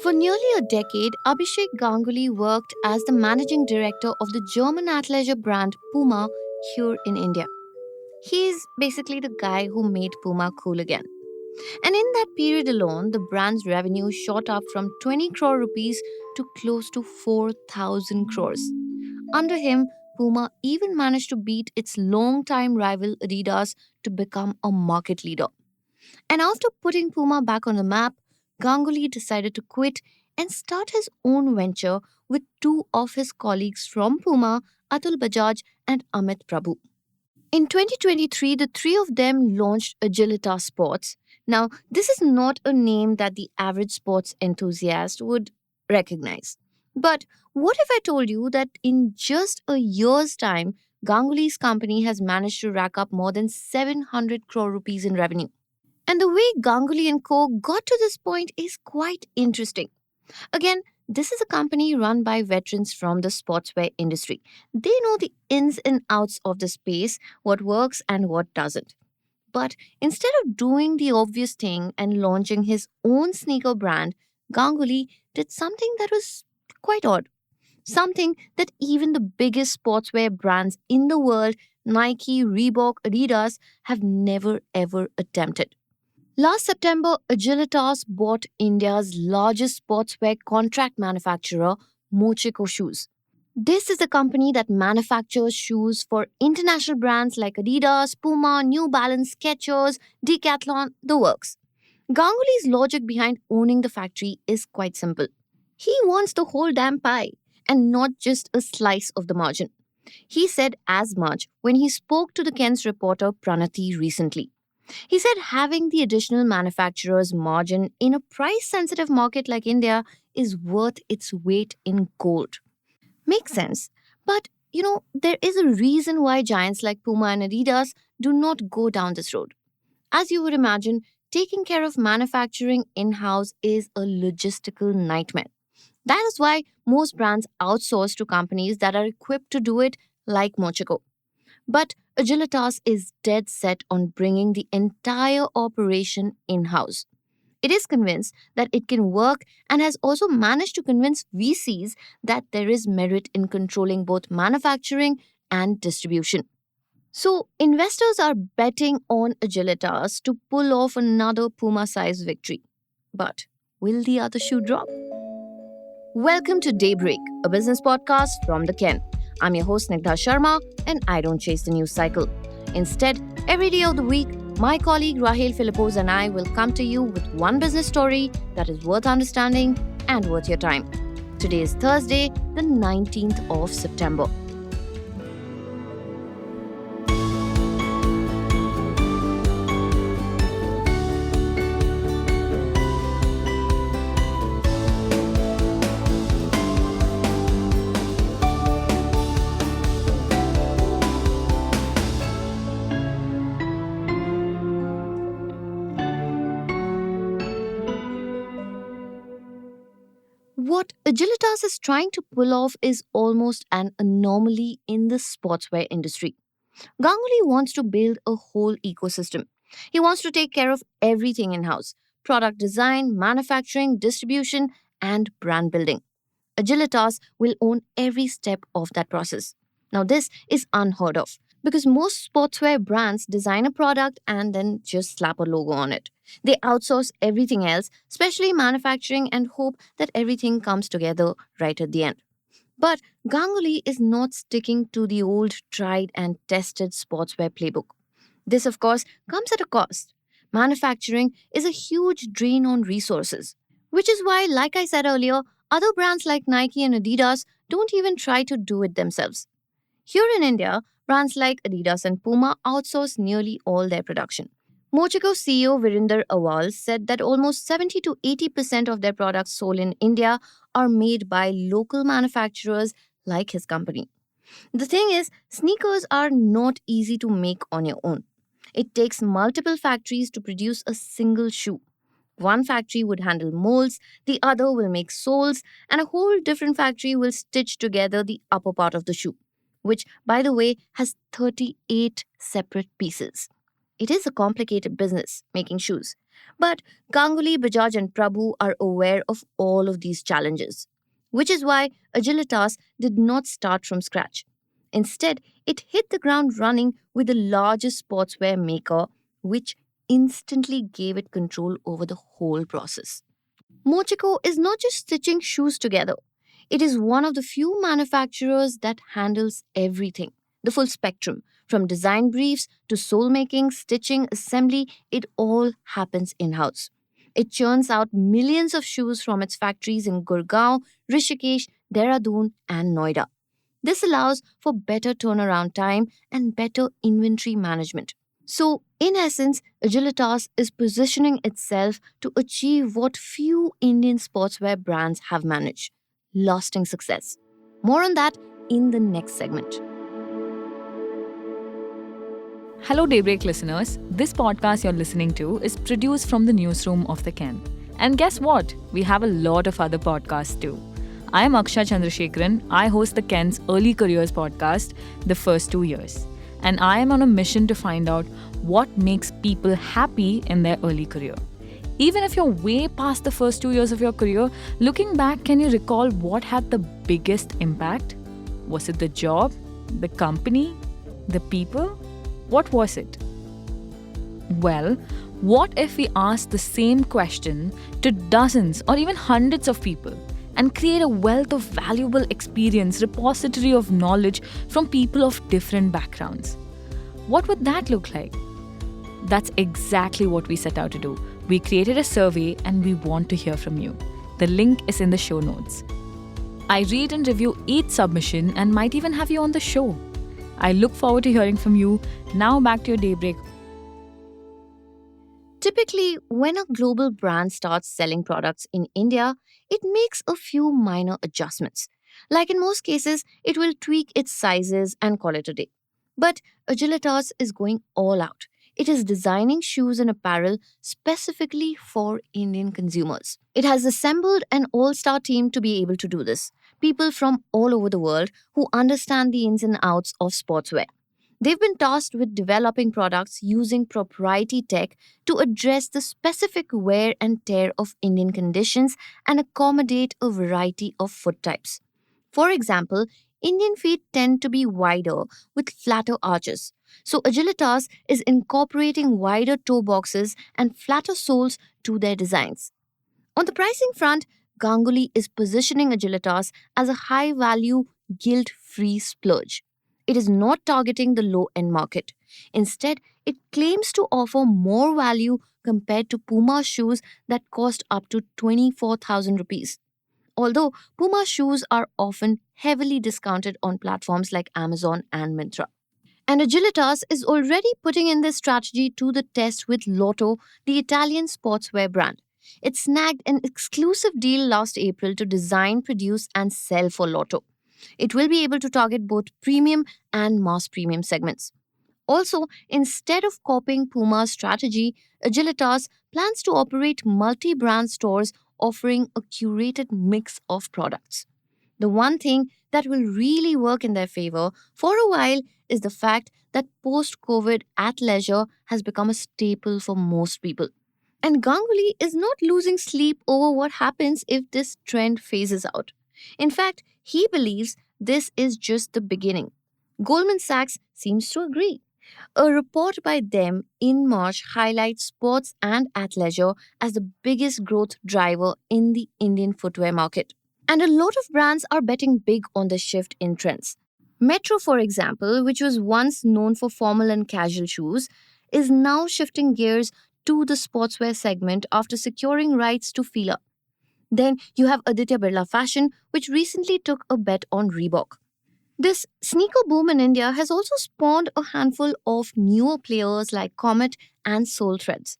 For nearly a decade, Abhishek Ganguly worked as the managing director of the German athleisure brand Puma here in India. He's basically the guy who made Puma cool again. And in that period alone, the brand's revenue shot up from 20 crore rupees to close to 4,000 crores. Under him, Puma even managed to beat its longtime rival Adidas to become a market leader. And after putting Puma back on the map, Ganguly decided to quit and start his own venture with two of his colleagues from Puma, Atul Bajaj and Amit Prabhu. In 2023, the three of them launched Agilita Sports. Now, this is not a name that the average sports enthusiast would recognize. But what if I told you that in just a year's time, Ganguly's company has managed to rack up more than 700 crore rupees in revenue? And the way Ganguly and Co. got to this point is quite interesting. Again, this is a company run by veterans from the sportswear industry. They know the ins and outs of the space, what works and what doesn't. But instead of doing the obvious thing and launching his own sneaker brand, Ganguly did something that was quite odd. Something that even the biggest sportswear brands in the world, Nike, Reebok, Adidas, have never ever attempted. Last September, Agilitas bought India's largest sportswear contract manufacturer, Mochico Shoes. This is a company that manufactures shoes for international brands like Adidas, Puma, New Balance, Skechers, Decathlon, the works. Ganguly's logic behind owning the factory is quite simple. He wants the whole damn pie and not just a slice of the margin. He said as much when he spoke to the Ken's reporter Pranati recently. He said having the additional manufacturer's margin in a price sensitive market like India is worth its weight in gold. Makes sense. But, there is a reason why giants like Puma and Adidas do not go down this road. As you would imagine, taking care of manufacturing in house is a logistical nightmare. That is why most brands outsource to companies that are equipped to do it, like Mochico. But Agilitas is dead set on bringing the entire operation in house. It is convinced that it can work and has also managed to convince VCs that there is merit in controlling both manufacturing and distribution. So, investors are betting on Agilitas to pull off another Puma sized victory. But will the other shoe drop? Welcome to Daybreak, a business podcast from the Ken. I'm your host Nigdha Sharma, and I don't chase the news cycle. Instead, every day of the week, my colleague Rahel Philippos and I will come to you with one business story that is worth understanding and worth your time. Today is Thursday, the 19th of September. What Agilitas is trying to pull off is almost an anomaly in the sportswear industry. Ganguly wants to build a whole ecosystem. He wants to take care of everything in house: product design, manufacturing, distribution, and brand building. Agilitas will own every step of that process. Now, this is unheard of because most sportswear brands design a product and then just slap a logo on it. They outsource everything else, especially manufacturing, and hope that everything comes together right at the end. But Ganguly is not sticking to the old, tried and tested sportswear playbook. This, of course, comes at a cost. Manufacturing is a huge drain on resources, which is why, like I said earlier, other brands like Nike and Adidas don't even try to do it themselves. Here in India, brands like Adidas and Puma outsource nearly all their production. Mochico CEO Virinder Awal said that almost 70 to 80% of their products sold in India are made by local manufacturers like his company. The thing is, sneakers are not easy to make on your own. It takes multiple factories to produce a single shoe. One factory would handle molds, the other will make soles, and a whole different factory will stitch together the upper part of the shoe, which, by the way, has 38 separate pieces. It is a complicated business, making shoes. But Ganguly, Bajaj, and Prabhu are aware of all of these challenges, which is why Agilitas did not start from scratch. Instead, it hit the ground running with the largest sportswear maker, which instantly gave it control over the whole process. Mochico is not just stitching shoes together. It is one of the few manufacturers that handles everything, the full spectrum. From design briefs to sole making, stitching, assembly, it all happens in house. It churns out millions of shoes from its factories in Gurgaon, Rishikesh, Dehradun, and Noida. This allows for better turnaround time and better inventory management. So, in essence, Agilitas is positioning itself to achieve what few Indian sportswear brands have managed lasting success. More on that in the next segment. Hello, Daybreak listeners. This podcast you're listening to is produced from the newsroom of the Ken. And guess what? We have a lot of other podcasts too. I am Aksha Chandrasekharan. I host the Ken's Early Careers podcast, The First 2 Years. And I am on a mission to find out what makes people happy in their early career. Even if you're way past the first 2 years of your career, looking back, can you recall what had the biggest impact? Was it the job, the company, the people? What was it? Well, what if we ask the same question to dozens or even hundreds of people and create a wealth of valuable experience, repository of knowledge from people of different backgrounds? What would that look like? That's exactly what we set out to do. We created a survey and we want to hear from you. The link is in the show notes. I read and review each submission and might even have you on the show. I look forward to hearing from you. Now back to your Daybreak. Typically, when a global brand starts selling products in India, it makes a few minor adjustments. Like in most cases, it will tweak its sizes and call it a day. But Agilitas is going all out. It is designing shoes and apparel specifically for Indian consumers. It has assembled an all star team to be able to do this. People from all over the world who understand the ins and outs of sportswear. They've been tasked with developing products using proprietary tech to address the specific wear and tear of Indian conditions and accommodate a variety of foot types. For example, Indian feet tend to be wider with flatter arches. So Agilitas is incorporating wider toe boxes and flatter soles to their designs. On the pricing front, Ganguly is positioning Agilitas as a high value, guilt free splurge. It is not targeting the low end market. Instead, it claims to offer more value compared to Puma shoes that cost up to 24,000 rupees. Although Puma shoes are often heavily discounted on platforms like Amazon and Myntra. And Agilitas is already putting in this strategy to the test with Lotto, the Italian sportswear brand. It snagged an exclusive deal last April to design, produce, and sell for Lotto. It will be able to target both premium and mass premium segments. Also, instead of copying Puma's strategy, Agilitas plans to operate multi brand stores offering a curated mix of products. The one thing that will really work in their favor for a while is the fact that post COVID athleisure has become a staple for most people. And Ganguly is not losing sleep over what happens if this trend phases out. In fact, he believes this is just the beginning. Goldman Sachs seems to agree. A report by them in March highlights sports and athleisure as the biggest growth driver in the Indian footwear market. And a lot of brands are betting big on the shift in trends. Metro, for example, which was once known for formal and casual shoes, is now shifting gears to the sportswear segment after securing rights to Fila. Then you have Aditya Birla Fashion, which recently took a bet on Reebok. This sneaker boom in India has also spawned a handful of newer players like Comet and Soul Threads.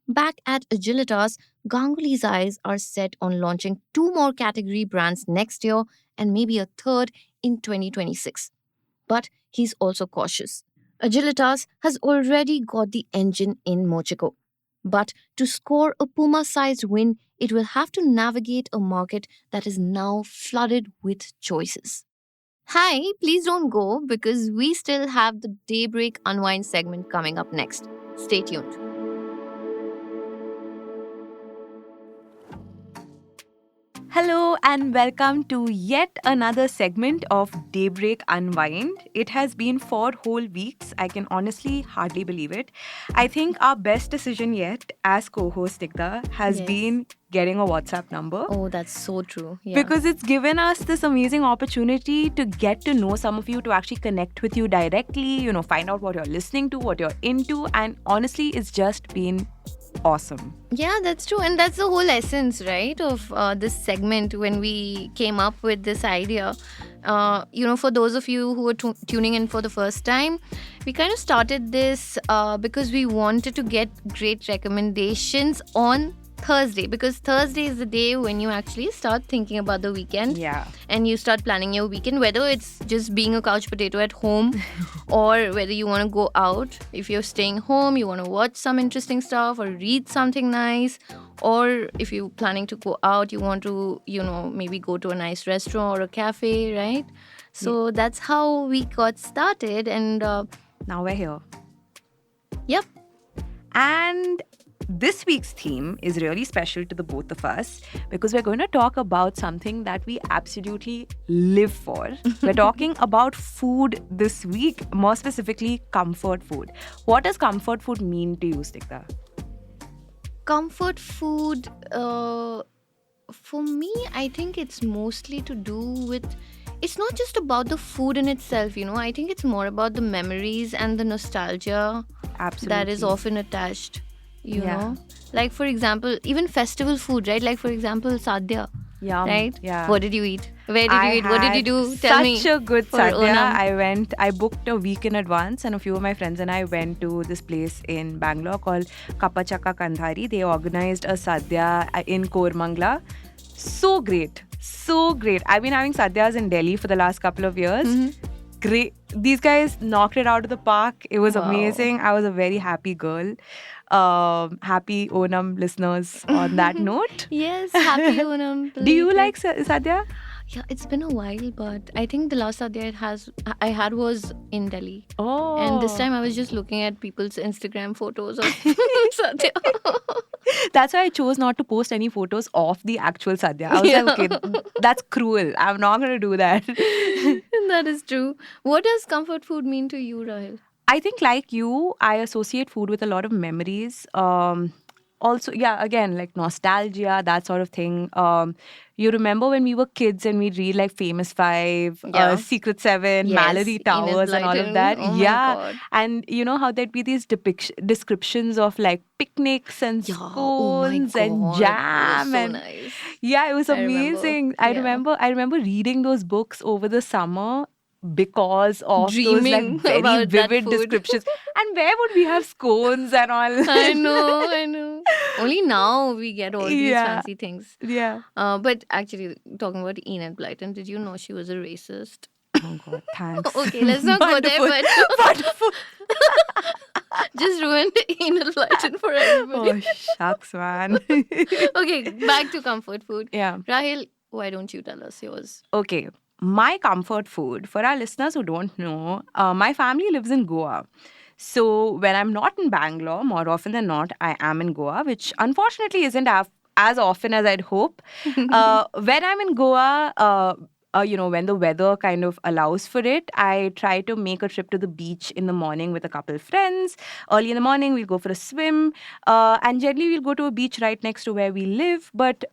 Back at Agilitas, Ganguly's eyes are set on launching two more category brands next year and maybe a third in 2026. But he's also cautious. Agilitas has already got the engine in Mochico. But to score a Puma sized win, it will have to navigate a market that is now flooded with choices. Hi, please don't go because we still have the Daybreak Unwind segment coming up next. Stay tuned. Hello and welcome to yet another segment of Daybreak Unwind. It has been 4 whole weeks. I can honestly hardly believe it. I think our best decision yet as co-host Tikta has Yes. been getting a WhatsApp number. Oh, that's so true. Yeah. Because it's given us this amazing opportunity to get to know some of you, to actually connect with you directly, find out what you're listening to, what you're into, and honestly, it's just been awesome. Yeah, that's true. And that's the whole essence, right, of this segment when we came up with this idea. For those of you who are tuning in for the first time, we kind of started this because we wanted to get great recommendations on Thursday, because Thursday is the day when you actually start thinking about the weekend. Yeah. And you start planning your weekend, whether it's just being a couch potato at home or whether you want to go out. If you're staying home, you want to watch some interesting stuff or read something nice, or if you're planning to go out, you want to maybe go to a nice restaurant or a cafe, right? So that's how we got started. And Now we're here. yep. And this week's theme is really special to the both of us because we're going to talk about something that we absolutely live for. We're talking about food this week, more specifically comfort food. What does comfort food mean to you, Stikta? Comfort food, for me, I think it's mostly to do with, it's not just about the food in itself, I think it's more about the memories and the nostalgia Absolutely. that is often attached, you Yeah. know. Like, for example, even festival food, right? Like, for example, sadhya, Yum. right? Yeah. What did you eat? Where did you eat? What did you do? had Tell me. Such a good for sadhya. Onam. I booked a week in advance, and a few of my friends and I went to this place in Bangalore called Kapachaka Kandhari. They organized a sadhya in Kormangla. So great. So great. I've been having sadhyas in Delhi for the last couple of years. Great. These guys knocked it out of the park. It was Wow. amazing. I was a very happy girl. Happy Onam listeners on that note. Yes, happy Onam. Do you belated. like sadhya? Yeah, it's been a while, but I think the last sadhya I had was in Delhi. Oh. And this time I was just looking at people's Instagram photos of sadhya. That's why I chose not to post any photos of the actual sadhya. I was like, okay, that's cruel. I'm not going to do that. That is true. What does comfort food mean to you, Rahil? I think, like you, I associate food with a lot of memories. Also, yeah, again, like nostalgia, that sort of thing. You remember when we were kids and we'd read like Famous Five, Yeah. Secret Seven, Yes, Mallory Enid Towers, and all Blyton. of that. Oh my yeah. God. And you know how there'd be these descriptions of like picnics and Yeah, oh my scones and God, it was jam so and nice. yeah, it was I remember. amazing. Yeah. I remember reading those books over the summer because of Dreaming those like very about that vivid food. descriptions. And where would we have scones and all? I know. Only now we get all these Yeah. fancy things. Yeah. But actually, talking about Enid Blyton, did you know she was a racist? Oh God, thanks. Okay, let's not go there, Wonderful. but Wonderful. just ruined Enid Blyton for everybody. Oh shucks, man. Okay, back to comfort food. Yeah. Rahil, why don't you tell us yours? Okay. My comfort food, for our listeners who don't know, my family lives in Goa. So when I'm not in Bangalore, more often than not, I am in Goa, which unfortunately isn't as often as I'd hope. When I'm in Goa, when the weather kind of allows for it, I try to make a trip to the beach in the morning with a couple of friends. Early in the morning, we'll go for a swim. And generally, we'll go to a beach right next to where we live. But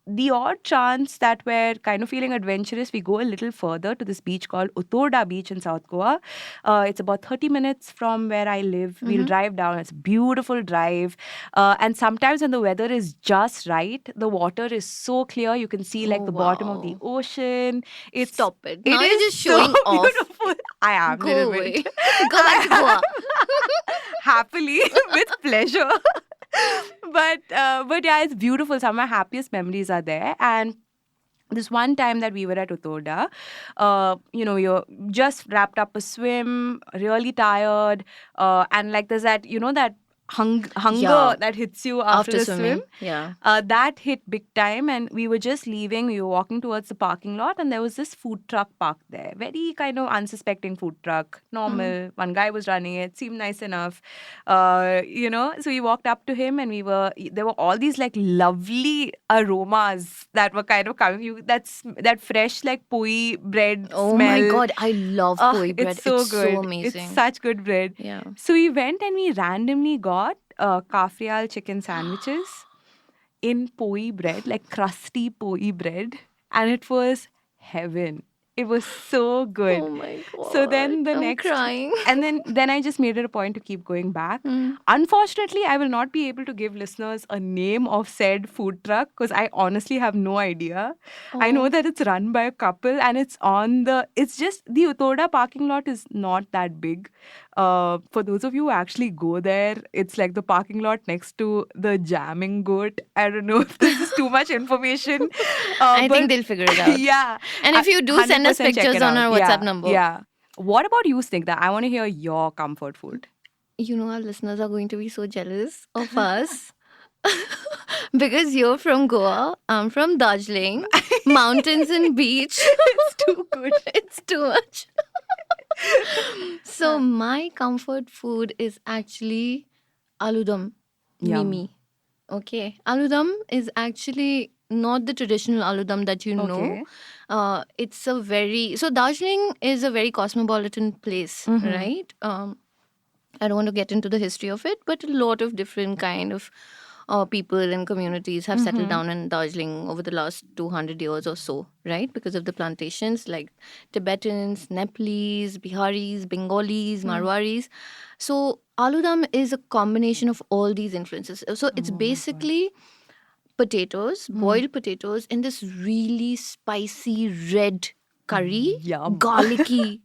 the odd chance that we're kind of feeling adventurous, we go a little further to this beach called Utorda Beach in South Goa. It's about 30 minutes from where I live. We'll drive down. It's a beautiful drive. And sometimes when the weather is just right, the water is so clear. You can see like Oh, the bottom of the wow. ocean. It's Stop it. It Now you're is just showing so off. beautiful. I am. Go little away. bit. Go back to Goa. Happily, with pleasure. But yeah, it's beautiful. Some of my happiest memories are there. And this one time that we were at Utoda, you're just wrapped up a swim, really tired, and like there's that, that hunger Yeah. that hits you after After the swim. swimming. Yeah. That hit big time, and we were just leaving. We were walking towards the parking lot, and there was this food truck parked there. Very kind of unsuspecting food truck, normal. One guy was running it, seemed nice enough. So we walked up to him, and there were all these like lovely aromas that were kind of coming. That fresh like poi bread Oh smell. my God, I love poi bread. It's so good. so amazing. It's such good bread. Yeah. So we went and we randomly got kafrial chicken sandwiches in poi bread, like crusty poi bread, and it was heaven. It was so good. Oh my God. So then the I'm next crying. and then I just made it a point to keep going back. Mm. Unfortunately, I will not be able to give listeners a name of said food truck because I honestly have no idea. I know Oh. that it's run by a couple and it's just the Utoda parking lot is not that big. For those of you who actually go there, it's like the parking lot next to the jamming goat. I don't know if this is too much information. I but think they'll figure it out. yeah. And if you do, send us 100% check pictures it on out. our WhatsApp Yeah, number. Yeah. What about you, Snigdha? I want to hear your comfort food. You know, our listeners are going to be so jealous of us. Because you're from Goa, I'm from Darjeeling, mountains and beach. It's too good. It's too much. So my comfort food is actually aloo-dum, Yum. Mimi. Okay, aloo-dum is actually not the traditional aloo-dum that you know. Okay. It's a very so Darjeeling is a very cosmopolitan place, Mhm. right? I don't want to get into the history of it, but a lot of different kind of people and communities have settled down in Darjeeling over the last 200 years or so, right? Because of the plantations like Tibetans, Nepalese, Biharis, Bengalis, Marwaris. So aloo-dum is a combination of all these influences. So it's basically potatoes, boiled potatoes in this really spicy red curry, Yum. garlicky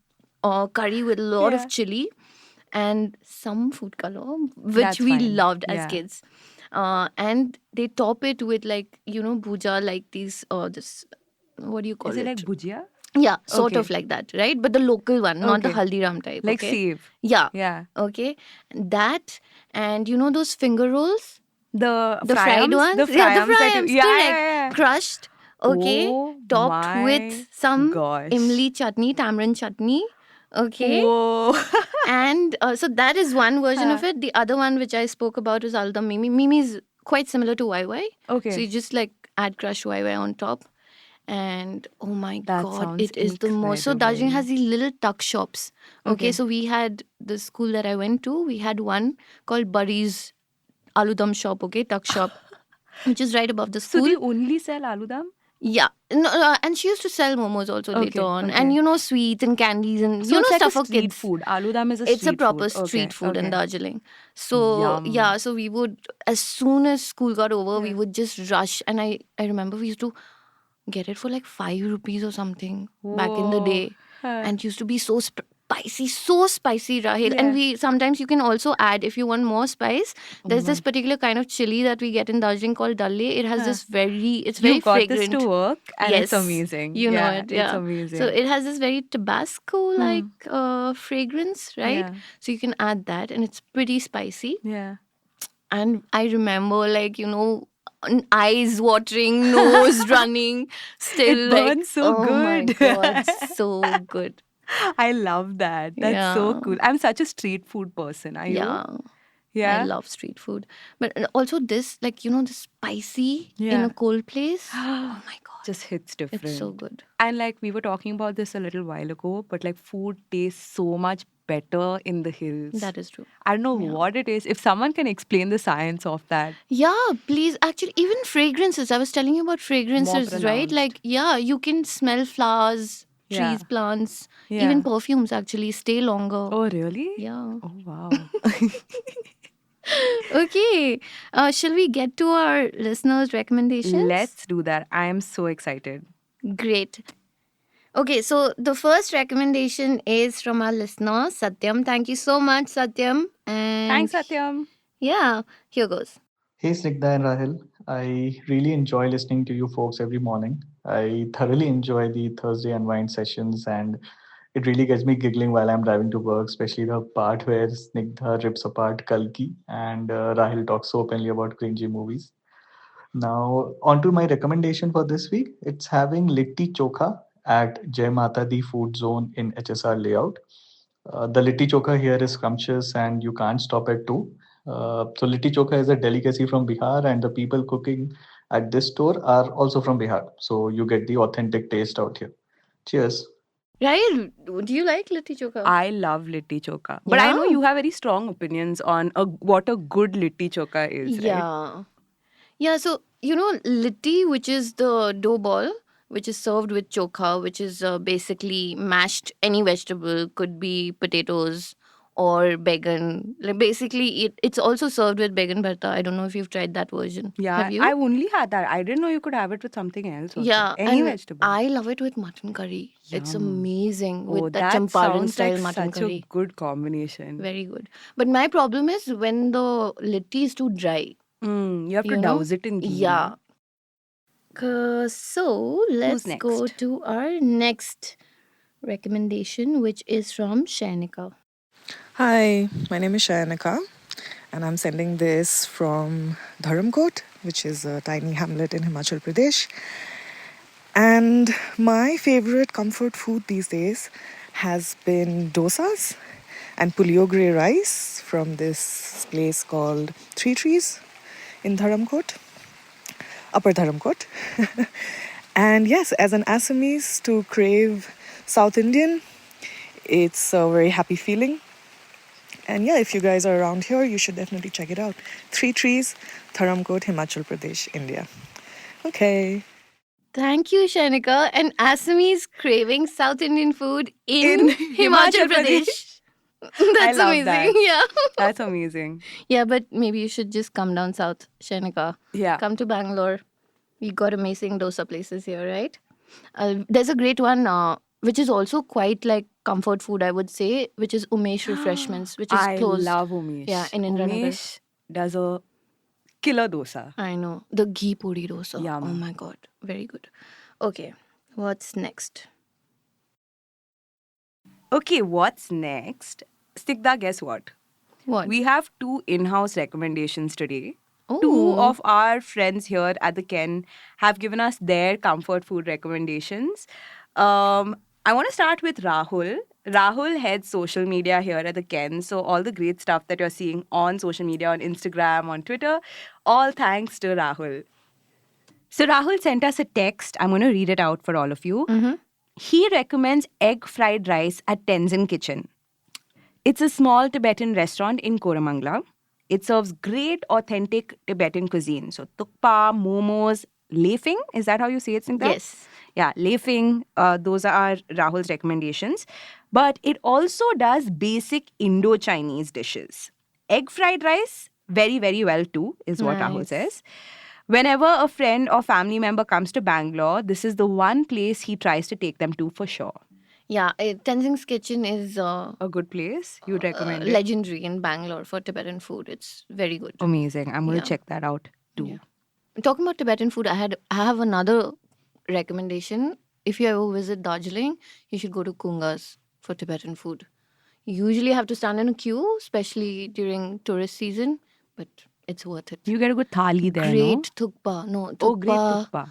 curry with a lot Yeah. of chili and some food color, which That's we fine. loved as Yeah. kids. And they top it with like, bhuja, like these, this, what do you call Is it like bhujia? Yeah, sort Okay. of like that, right? But the local one, not the Okay. Haldiram type. Like okay? save. Yeah. Yeah. Okay. That, and those finger rolls? The The fried fryams? ones? The Yeah, the fryams that fryams, yeah, correct. yeah. Crushed, okay, Oh topped my with some gosh. imli chutney, tamarind chutney, okay. Whoa. And so that is one version of it. The other one which I spoke about is Alda Mimi. Mimi is quite similar to YY. Okay. So you just like add crushed YY on top. And oh my That God, sounds it is the most. So Darjeeling incredible. has these little tuck shops. Okay, Okay. so we had the school that I went to, we had one called Buddy's Aloo-dum shop, okay, tuck shop, which is right above the So school. they only sell aloo-dum? Yeah, no, and she used to sell momos also later Okay, on, okay. and sweets and candies and So it's like stuff a for street kids. food. Aloo-dum is a It's a street proper food. street Okay, food in okay. Darjeeling. So Yum. yeah, so we would, as soon as school got over, we would just rush, and I remember we used to get it for like 5 rupees or something back in the Whoa. day, and it used to be so spicy, Rahil. Yeah. And we sometimes you can also add, if you want more spice, there's this particular kind of chili that we get in Darjeeling called dalle. It has this it's very You got fragrant. this to work and it's Yes, amazing. you know Yeah, it, yeah. It's amazing. So it has this very Tabasco-like fragrance, right? Yeah. So you can add that, and it's pretty spicy. Yeah. And I remember, like, eyes watering, nose running, still It like, burns so oh my good. God, so good. I love that. That's so Yeah. cool. I'm such a street food person. Are you? Yeah. Yeah. I love street food. But also this, like, the spicy in Yeah. a cold place. Oh my God. Just hits different. It's so good. And like we were talking about this a little while ago, but like food tastes so much better in the hills. That is true. I don't know what it is. If someone can explain the science of that. Yeah, please. Actually, even fragrances. I was telling you about fragrances, right? pronounced. Like, yeah, you can smell flowers, Yeah. trees, plants, Yeah. even perfumes actually stay longer. Oh, really? Yeah. Oh, wow. Okay. Shall we get to our listeners' recommendations? Let's do that. I am so excited. Great. Okay, so the first recommendation is from our listener, Satyam. Thank you so much, Satyam. And Thanks, Satyam. yeah, here goes. Hey Snigdha and Rahil, I really enjoy listening to you folks every morning. I thoroughly enjoy the Thursday Unwind sessions, and It really gets me giggling while I'm driving to work, especially the part where Snigdha rips apart Kalki and Rahil talks so openly about cringy movies. Now, on to my recommendation for this week. It's having Litti Chokha at Jai Mata Di Food Zone in HSR layout. The Litti Chokha here is scrumptious and you can't stop at two. So, Litti Chokha is a delicacy from Bihar, and the people cooking at this store are also from Bihar. So, you get the authentic taste out here. Cheers. Rahil, do you like litti chokha? I love litti chokha. But I know Yeah. you have very strong opinions on what a good litti chokha is, right? Yeah. Yeah, so litti, which is the dough ball, which is served with chokha, which is basically mashed any vegetable, could be potatoes or began. Like basically, it's also served with began bharta. I don't know if you've tried that version. Yeah, Have you? I only had that. I didn't know you could have it with something else also. Yeah, Any and vegetable. I love it with mutton curry. It's Yum. amazing Oh, with that that Champaran sounds style like mutton such curry. a good combination. Very good. But my problem is when the litti is too dry. You have to You know? douse it in ghee. Yeah. So let's go next? to our next recommendation, which is from Shainika. Hi, my name is Shayanika, and I'm sending this from Dharamkot, which is a tiny hamlet in Himachal Pradesh. And my favorite comfort food these days has been dosas and puliogre rice from this place called Three Trees in Dharamkot, Upper Dharamkot. And yes, as an Assamese to crave South Indian, it's a very happy feeling. And yeah, if you guys are around here, you should definitely check it out. Three Trees, Dharamkot, Himachal Pradesh, India. Okay. Thank you, Shainika. And Assamese craving South Indian food in Himachal Pradesh. That's love amazing. that. Yeah. That's amazing. Yeah, but maybe you should just come down south, Shainika. Yeah. Come to Bangalore. We got amazing dosa places here, right? There's a great one, which is also quite like comfort food, I would say, which is Umesh Refreshments, which is I closed. love Umesh. Yeah, in Indranagar. Umesh does a killer dosa. I know. The ghee puri dosa. Yum. Oh my god. Very good. Okay. What's next? Okay, what's next? Stigdha, guess what? What? We have two in-house recommendations today. Oh. Two of our friends here at the Ken have given us their comfort food recommendations. I want to start with Rahul. Rahul heads social media here at the Ken. So all the great stuff that you're seeing on social media, on Instagram, on Twitter, all thanks to Rahul. So Rahul sent us a text. I'm going to read it out for all of you. Mm-hmm. He recommends egg fried rice at Tenzin Kitchen. It's a small Tibetan restaurant in Koramangala. It serves great, authentic Tibetan cuisine. So tukpa, momos, lefing. Is that how you say it, Singha? Yes. Yeah, lefing. Those are Rahul's recommendations. But it also does basic Indo-Chinese dishes. Egg fried rice, very, very well too, is what Rahul Nice. says. Whenever a friend or family member comes to Bangalore, this is the one place he tries to take them to for sure. Yeah, Tenzing's Kitchen is A good place. You'd recommend it? legendary in Bangalore for Tibetan food. It's very good. Amazing. I'm going Yeah. to check that out too. Yeah. Talking about Tibetan food, I have another recommendation. If you ever visit Darjeeling, you should go to Kungas for Tibetan food. You usually have to stand in a queue, especially during tourist season, but it's worth it. You get a good thali there, Great thukpa. No, no? Oh, great thukpa.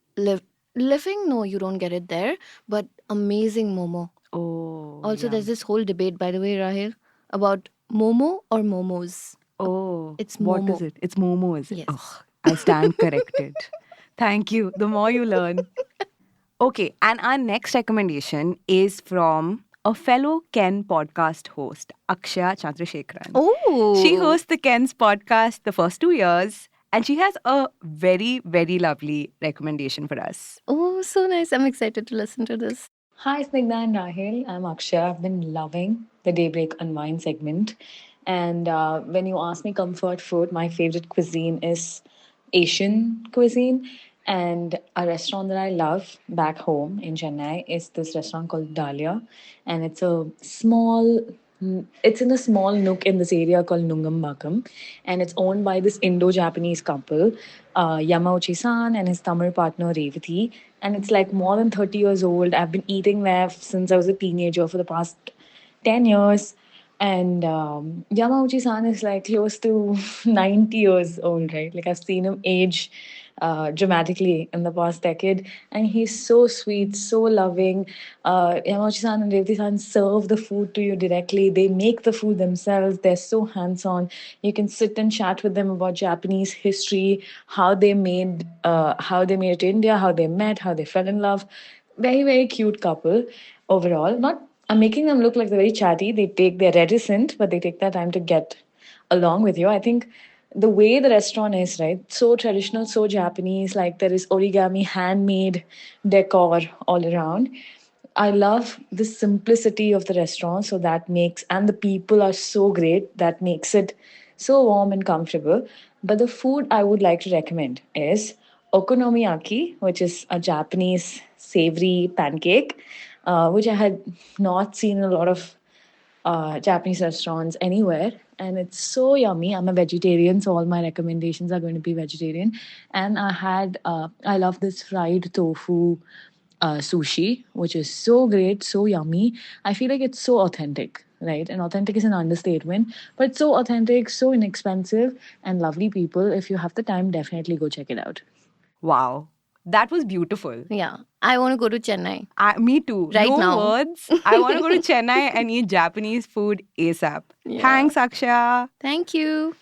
tukpa. Living, no, you don't get it there, but amazing momo. Oh, Also, yum. there's this whole debate, by the way, Rahil, about momo or momos. Oh, It's What momo. is it? It's momo, is it? Yes. Ugh, I stand corrected. Thank you. The more you learn. Okay, and our next recommendation is from a fellow Ken podcast host, Akshaya Chandrasekharan. Oh, She hosts the Ken's podcast the first 2 years, and she has a very, very lovely recommendation for us. Oh, so nice. I'm excited to listen to this. Hi, Snigdha and Rahil. I'm Akshay. I've been loving the Daybreak Unwind segment. And when you ask me comfort food, my favorite cuisine is Asian cuisine. And a restaurant that I love back home in Chennai is this restaurant called Dahlia. And it's a small It's in a small nook in this area called Nungambakkam, and it's owned by this Indo-Japanese couple, Yamauchi-san and his Tamil partner Revati. And it's like more than 30 years old. I've been eating there since I was a teenager for the past 10 years. And Yamauchi-san is like close to 90 years old, right? Like I've seen him age dramatically in the past decade. And he's so sweet, so loving. Yamauchi-san and Revati-san serve the food to you directly. They make the food themselves. They're so hands-on. You can sit and chat with them about Japanese history, how they made it to India, how they met, how they fell in love. Very, very cute couple overall. Not I'm making them look like they're very chatty. They're reticent, but they take their time to get along with you. I think the way the restaurant is, right? So traditional, so Japanese, like there is origami, handmade decor all around. I love the simplicity of the restaurant. So and the people are so great. That makes it so warm and comfortable. But the food I would like to recommend is okonomiyaki, which is a Japanese savory pancake, which I had not seen in a lot of Japanese restaurants anywhere. And it's so yummy. I'm a vegetarian, so all my recommendations are going to be vegetarian. And I love this fried tofu sushi, which is so great, so yummy. I feel like it's so authentic, right? And authentic is an understatement, but it's so authentic, so inexpensive, and lovely people. If you have the time, definitely go check it out. Wow. That was beautiful. Yeah. I want to go to Chennai. Me too. Right no now. words. I want to go to Chennai and eat Japanese food ASAP. Yeah. Thanks, Akshay. Thank you.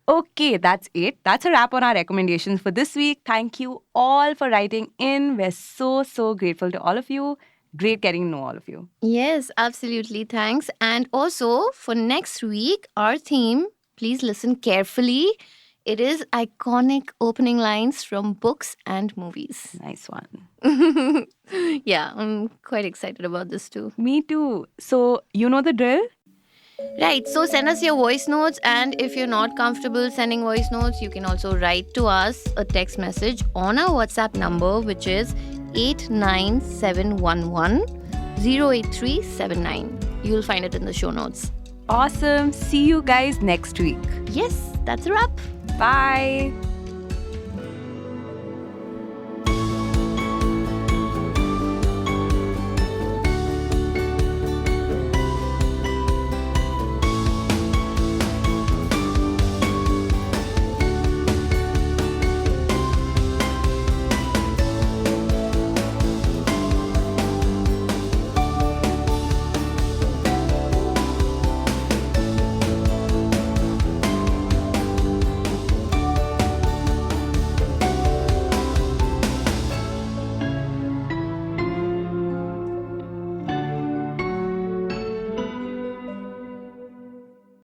Okay, that's it. That's a wrap on our recommendations for this week. Thank you all for writing in. We're so, so grateful to all of you. Great getting to know all of you. Yes, absolutely. Thanks. And also for next week, our theme, please listen carefully. It is iconic opening lines from books and movies. Nice one. Yeah, I'm quite excited about this too. Me too. So, you know the drill? Right, so send us your voice notes, and if you're not comfortable sending voice notes, you can also write to us a text message on our WhatsApp number, which is 89711 08379. You'll find it in the show notes. Awesome. See you guys next week. Yes, that's a wrap. Bye.